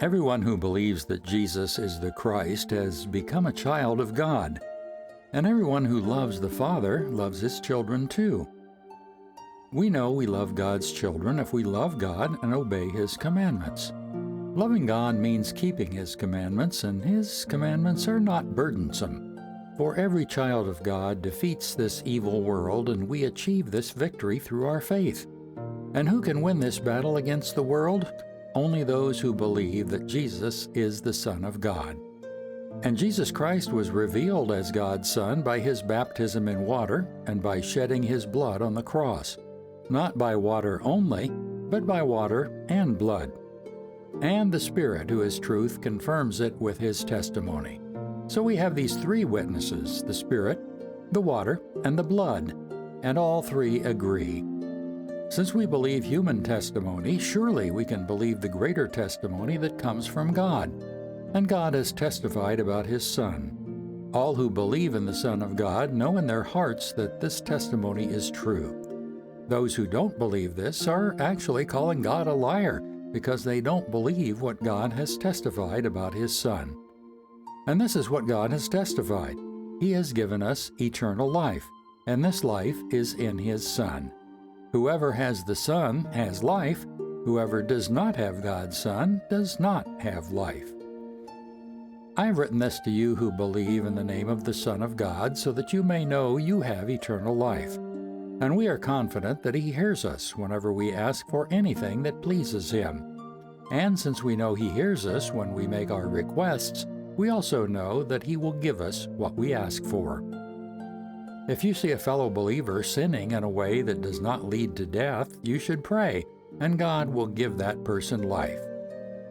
Everyone who believes that Jesus is the Christ has become a child of God, and everyone who loves the Father loves his children too. We know we love God's children if we love God and obey his commandments. Loving God means keeping his commandments, and his commandments are not burdensome. For every child of God defeats this evil world, and we achieve this victory through our faith. And who can win this battle against the world? Only those who believe that Jesus is the Son of God. And Jesus Christ was revealed as God's Son by his baptism in water and by shedding his blood on the cross, not by water only, but by water and blood. And the Spirit, who is truth, confirms it with his testimony. So we have these three witnesses, the Spirit, the water, and the blood, and all three agree. Since we believe human testimony, surely we can believe the greater testimony that comes from God. And God has testified about his Son. All who believe in the Son of God know in their hearts that this testimony is true. Those who don't believe this are actually calling God a liar because they don't believe what God has testified about his Son. And this is what God has testified. He has given us eternal life, and this life is in his Son. Whoever has the Son has life. Whoever does not have God's Son does not have life. I have written this to you who believe in the name of the Son of God, so that you may know you have eternal life. And we are confident that he hears us whenever we ask for anything that pleases him. And since we know he hears us when we make our requests, we also know that he will give us what we ask for. If you see a fellow believer sinning in a way that does not lead to death, you should pray, and God will give that person life.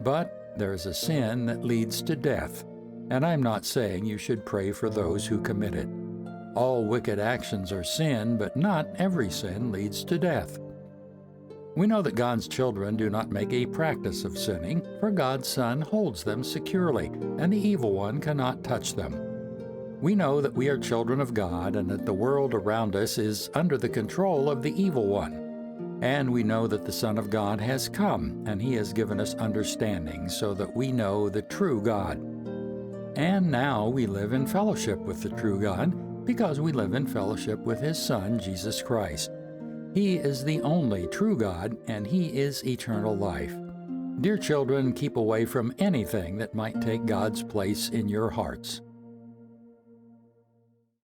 But there is a sin that leads to death, and I'm not saying you should pray for those who commit it. All wicked actions are sin, but not every sin leads to death. We know that God's children do not make a practice of sinning, for God's Son holds them securely, and the evil one cannot touch them. We know that we are children of God and that the world around us is under the control of the evil one. And we know that the Son of God has come, and he has given us understanding so that we know the true God. And now we live in fellowship with the true God because we live in fellowship with his Son, Jesus Christ. He is the only true God, and he is eternal life. Dear children, keep away from anything that might take God's place in your hearts.